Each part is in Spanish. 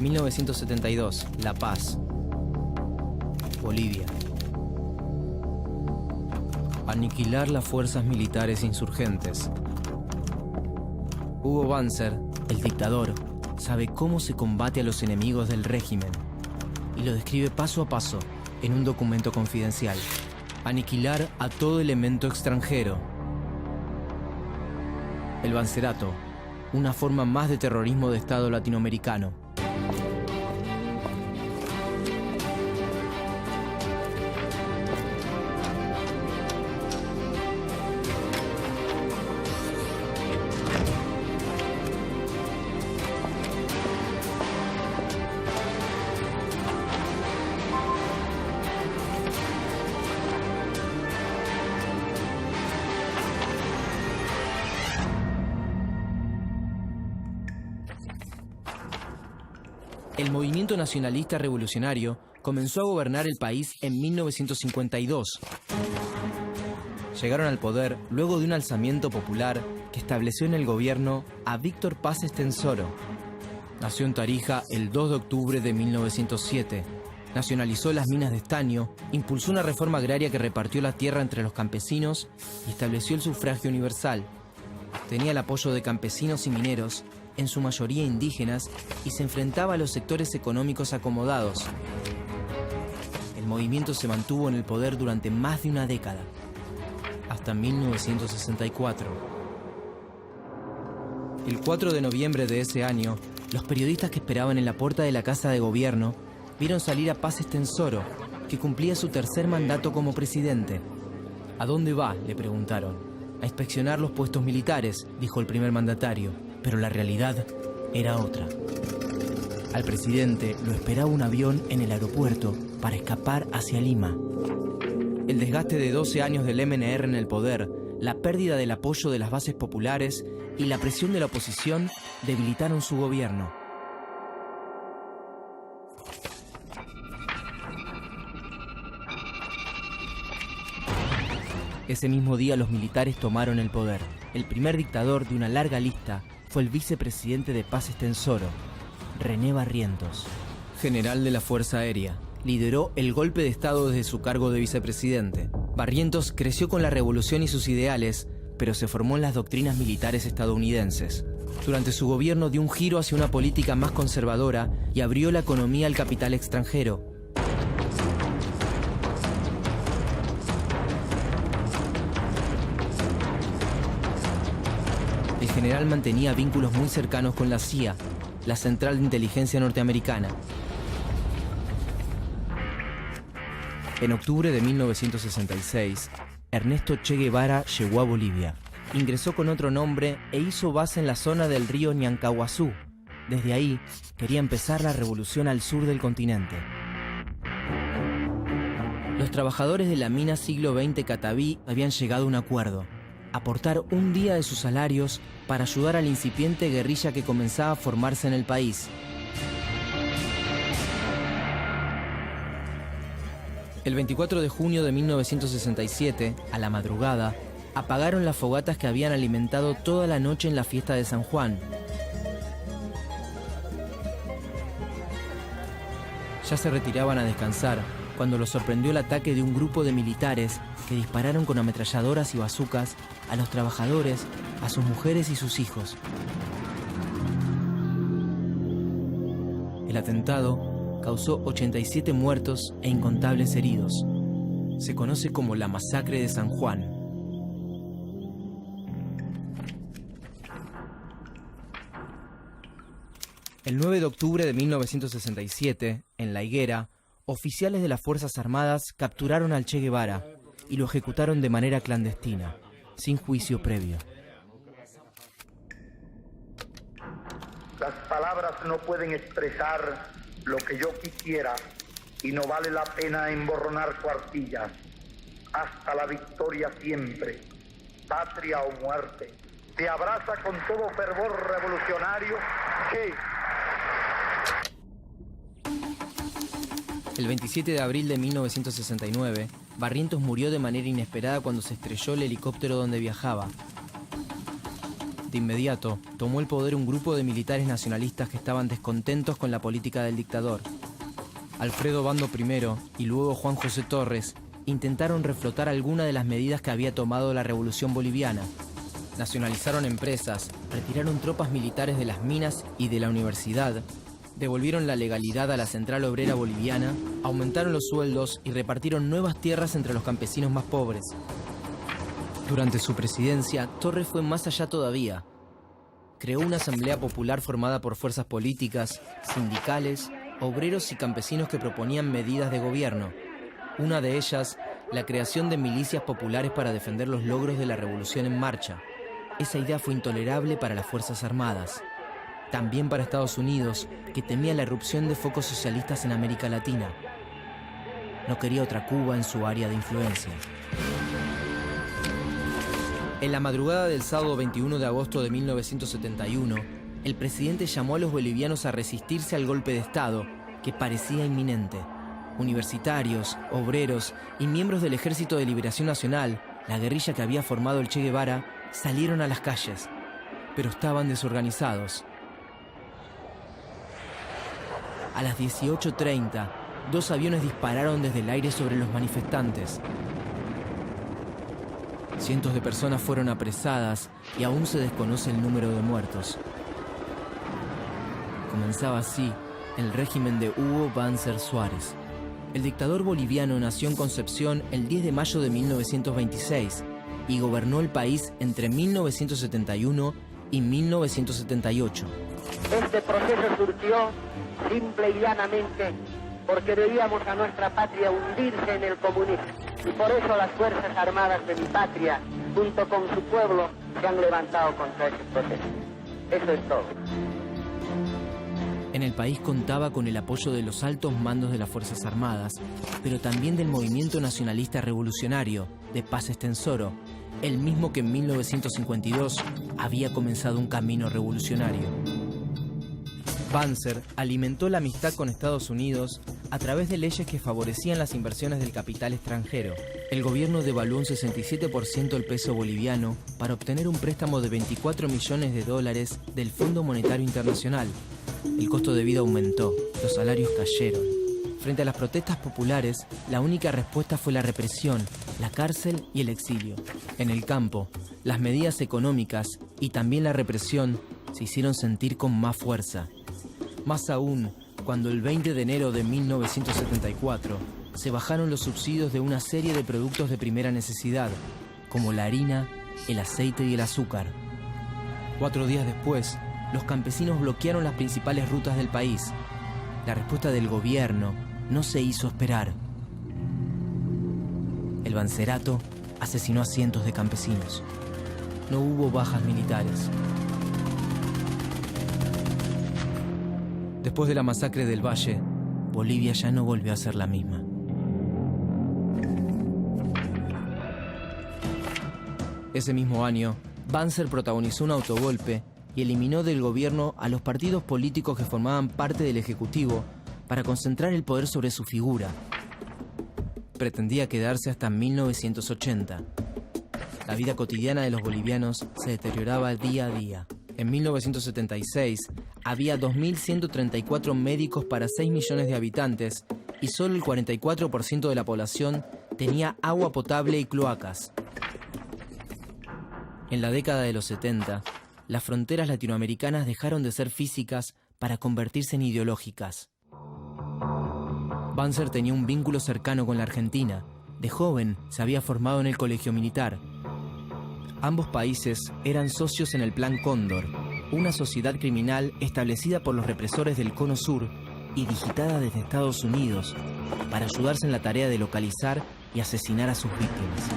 1972, La Paz, Bolivia. Aniquilar las fuerzas militares insurgentes. Hugo Banzer, el dictador, sabe cómo se combate a los enemigos del régimen y lo describe paso a paso en un documento confidencial. Aniquilar a todo elemento extranjero. El Bancerato, una forma más de terrorismo de Estado latinoamericano. El movimiento nacionalista revolucionario comenzó a gobernar el país en 1952. Llegaron al poder luego de un alzamiento popular que estableció en el gobierno a Víctor Paz Estenssoro. Nació en Tarija el 2 de octubre de 1907. Nacionalizó las minas de estaño, impulsó una reforma agraria que repartió la tierra entre los campesinos y estableció el sufragio universal. Tenía el apoyo de campesinos y mineros, en su mayoría indígenas, y se enfrentaba a los sectores económicos acomodados. El movimiento se mantuvo en el poder durante más de una década, hasta 1964. El 4 de noviembre de ese año, los periodistas que esperaban en la puerta de la Casa de Gobierno vieron salir a Paz Estenssoro, que cumplía su tercer mandato como presidente. ¿A dónde va?, le preguntaron. A inspeccionar los puestos militares, dijo el primer mandatario. Pero la realidad era otra. Al presidente lo esperaba un avión en el aeropuerto para escapar hacia Lima. El desgaste de 12 años del MNR en el poder, la pérdida del apoyo de las bases populares y la presión de la oposición debilitaron su gobierno. Ese mismo día los militares tomaron el poder. El primer dictador de una larga lista fue el vicepresidente de Paz Estenssoro, René Barrientos. General de la Fuerza Aérea, lideró el golpe de Estado desde su cargo de vicepresidente. Barrientos creció con la revolución y sus ideales, pero se formó en las doctrinas militares estadounidenses. Durante su gobierno dio un giro hacia una política más conservadora y abrió la economía al capital extranjero. El general mantenía vínculos muy cercanos con la CIA, la Central de Inteligencia Norteamericana. En octubre de 1966, Ernesto Che Guevara llegó a Bolivia. Ingresó con otro nombre e hizo base en la zona del río Ñancahuazú. Desde ahí, quería empezar la revolución al sur del continente. Los trabajadores de la mina Siglo XX Cataví habían llegado a un acuerdo: aportar un día de sus salarios para ayudar a la incipiente guerrilla que comenzaba a formarse en el país. El 24 de junio de 1967, a la madrugada, apagaron las fogatas que habían alimentado toda la noche en la fiesta de San Juan. Ya se retiraban a descansar cuando los sorprendió el ataque de un grupo de militares que dispararon con ametralladoras y bazucas a los trabajadores, a sus mujeres y sus hijos. El atentado causó 87 muertos e incontables heridos. Se conoce como la Masacre de San Juan. El 9 de octubre de 1967, en La Higuera, oficiales de las Fuerzas Armadas capturaron al Che Guevara y lo ejecutaron de manera clandestina, sin juicio previo. Las palabras no pueden expresar lo que yo quisiera y no vale la pena emborronar cuartillas. Hasta la victoria siempre, patria o muerte. Te abraza con todo fervor revolucionario Che. El 27 de abril de 1969, Barrientos murió de manera inesperada cuando se estrelló el helicóptero donde viajaba. De inmediato, tomó el poder un grupo de militares nacionalistas que estaban descontentos con la política del dictador. Alfredo Bando I y luego Juan José Torres intentaron reflotar algunas de las medidas que había tomado la Revolución Boliviana. Nacionalizaron empresas, retiraron tropas militares de las minas y de la universidad, devolvieron la legalidad a la Central Obrera Boliviana, aumentaron los sueldos y repartieron nuevas tierras entre los campesinos más pobres. Durante su presidencia, Torres fue más allá todavía. Creó una asamblea popular formada por fuerzas políticas, sindicales, obreros y campesinos que proponían medidas de gobierno. Una de ellas, la creación de milicias populares para defender los logros de la revolución en marcha. Esa idea fue intolerable para las Fuerzas Armadas. También para Estados Unidos, que temía la irrupción de focos socialistas en América Latina. No quería otra Cuba en su área de influencia. En la madrugada del sábado 21 de agosto de 1971, el presidente llamó a los bolivianos a resistirse al golpe de Estado, que parecía inminente. Universitarios, obreros y miembros del Ejército de Liberación Nacional, la guerrilla que había formado el Che Guevara, salieron a las calles, pero estaban desorganizados. A las 18:30, 2 aviones dispararon desde el aire sobre los manifestantes. Cientos de personas fueron apresadas y aún se desconoce el número de muertos. Comenzaba así el régimen de Hugo Banzer Suárez. El dictador boliviano nació en Concepción el 10 de mayo de 1926 y gobernó el país entre 1971 y 1978. Este proceso surgió simple y llanamente porque veíamos a nuestra patria hundirse en el comunismo. Y por eso las Fuerzas Armadas de mi patria, junto con su pueblo, se han levantado contra ese proceso. Eso es todo. En el país contaba con el apoyo de los altos mandos de las Fuerzas Armadas, pero también del movimiento nacionalista revolucionario de Paz Estenssoro, el mismo que en 1952 había comenzado un camino revolucionario. Banzer alimentó la amistad con Estados Unidos a través de leyes que favorecían las inversiones del capital extranjero. El gobierno devaluó un 67% el peso boliviano para obtener un préstamo de $24 millones del Fondo Monetario Internacional. El costo de vida aumentó, los salarios cayeron. Frente a las protestas populares, la única respuesta fue la represión, la cárcel y el exilio. En el campo, las medidas económicas y también la represión se hicieron sentir con más fuerza. Más aún, cuando el 20 de enero de 1974 se bajaron los subsidios de una serie de productos de primera necesidad, como la harina, el aceite y el azúcar. 4 días después, los campesinos bloquearon las principales rutas del país. La respuesta del gobierno no se hizo esperar. El Banzerato asesinó a cientos de campesinos. No hubo bajas militares. Después de la masacre del Valle, Bolivia ya no volvió a ser la misma. Ese mismo año, Banzer protagonizó un autogolpe y eliminó del gobierno a los partidos políticos que formaban parte del Ejecutivo para concentrar el poder sobre su figura. Pretendía quedarse hasta 1980. La vida cotidiana de los bolivianos se deterioraba día a día. En 1976 había 2.134 médicos para 6 millones de habitantes y solo el 44% de la población tenía agua potable y cloacas. En la década de los 70, las fronteras latinoamericanas dejaron de ser físicas para convertirse en ideológicas. Banzer tenía un vínculo cercano con la Argentina. De joven se había formado en el colegio militar. Ambos países eran socios en el Plan Cóndor, una sociedad criminal establecida por los represores del Cono Sur y digitada desde Estados Unidos para ayudarse en la tarea de localizar y asesinar a sus víctimas.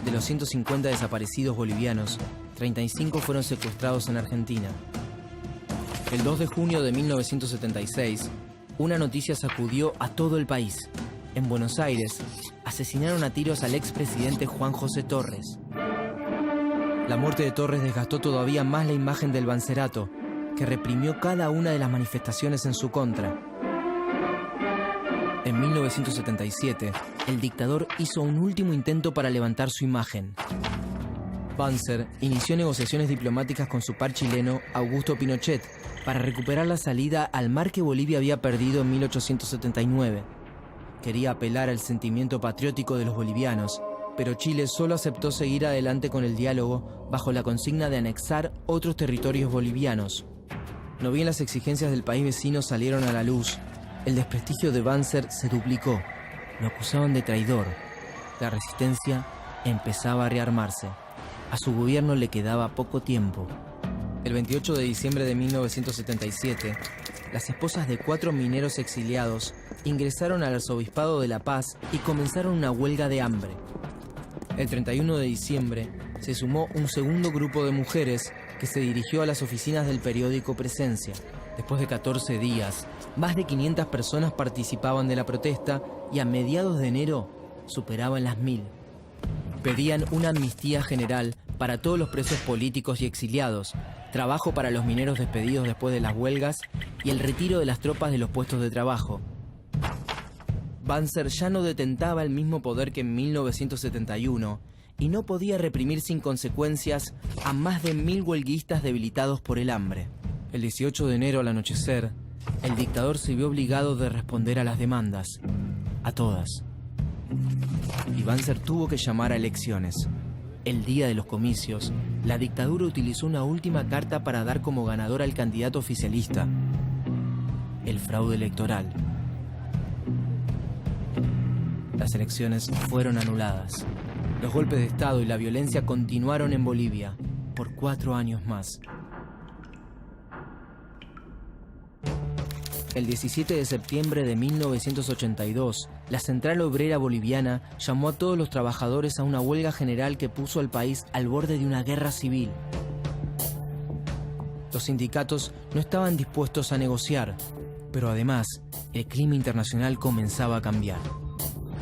De los 150 desaparecidos bolivianos, 35 fueron secuestrados en Argentina. El 2 de junio de 1976, una noticia sacudió a todo el país. En Buenos Aires, asesinaron a tiros al expresidente Juan José Torres. La muerte de Torres desgastó todavía más la imagen del Banzerato, que reprimió cada una de las manifestaciones en su contra. En 1977, el dictador hizo un último intento para levantar su imagen. Banzer inició negociaciones diplomáticas con su par chileno, Augusto Pinochet, para recuperar la salida al mar que Bolivia había perdido en 1879. Quería apelar al sentimiento patriótico de los bolivianos, pero Chile solo aceptó seguir adelante con el diálogo bajo la consigna de anexar otros territorios bolivianos. No bien las exigencias del país vecino salieron a la luz, el desprestigio de Banzer se duplicó. Lo acusaban de traidor. La resistencia empezaba a rearmarse. A su gobierno le quedaba poco tiempo. El 28 de diciembre de 1977, las esposas de 4 mineros exiliados ingresaron al Arzobispado de La Paz y comenzaron una huelga de hambre. El 31 de diciembre se sumó un segundo grupo de mujeres que se dirigió a las oficinas del periódico Presencia. Después de 14 días, más de 500 personas participaban de la protesta y a mediados de enero superaban las 1000. Pedían una amnistía general para todos los presos políticos y exiliados, trabajo para los mineros despedidos después de las huelgas y el retiro de las tropas de los puestos de trabajo. Banzer ya no detentaba el mismo poder que en 1971 y no podía reprimir sin consecuencias a más de 1000 huelguistas debilitados por el hambre. El 18 de enero al anochecer, el dictador se vio obligado de responder a las demandas, a todas. Y Banzer tuvo que llamar a elecciones. El día de los comicios, la dictadura utilizó una última carta para dar como ganador al candidato oficialista: el fraude electoral. Las elecciones fueron anuladas. Los golpes de Estado y la violencia continuaron en Bolivia por 4 años más. El 17 de septiembre de 1982, la Central Obrera Boliviana llamó a todos los trabajadores a una huelga general que puso al país al borde de una guerra civil. Los sindicatos no estaban dispuestos a negociar, pero además, el clima internacional comenzaba a cambiar.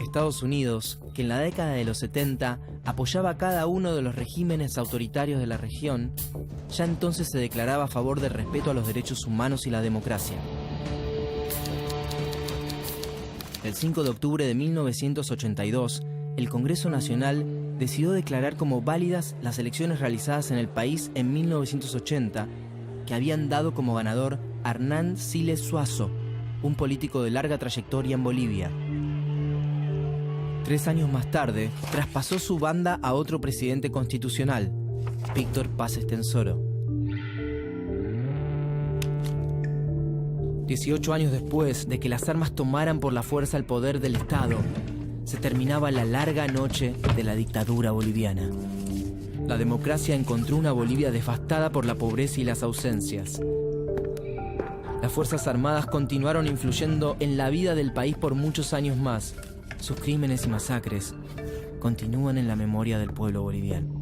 Estados Unidos, que en la década de los 70 apoyaba a cada uno de los regímenes autoritarios de la región, ya entonces se declaraba a favor del respeto a los derechos humanos y la democracia. El 5 de octubre de 1982, el Congreso Nacional decidió declarar como válidas las elecciones realizadas en el país en 1980, que habían dado como ganador a Hernán Siles Suazo, un político de larga trayectoria en Bolivia. 3 años más tarde, traspasó su banda a otro presidente constitucional, Víctor Paz Estenssoro. 18 años después de que las armas tomaran por la fuerza el poder del Estado, se terminaba la larga noche de la dictadura boliviana. La democracia encontró una Bolivia devastada por la pobreza y las ausencias. Las Fuerzas Armadas continuaron influyendo en la vida del país por muchos años más. Sus crímenes y masacres continúan en la memoria del pueblo boliviano.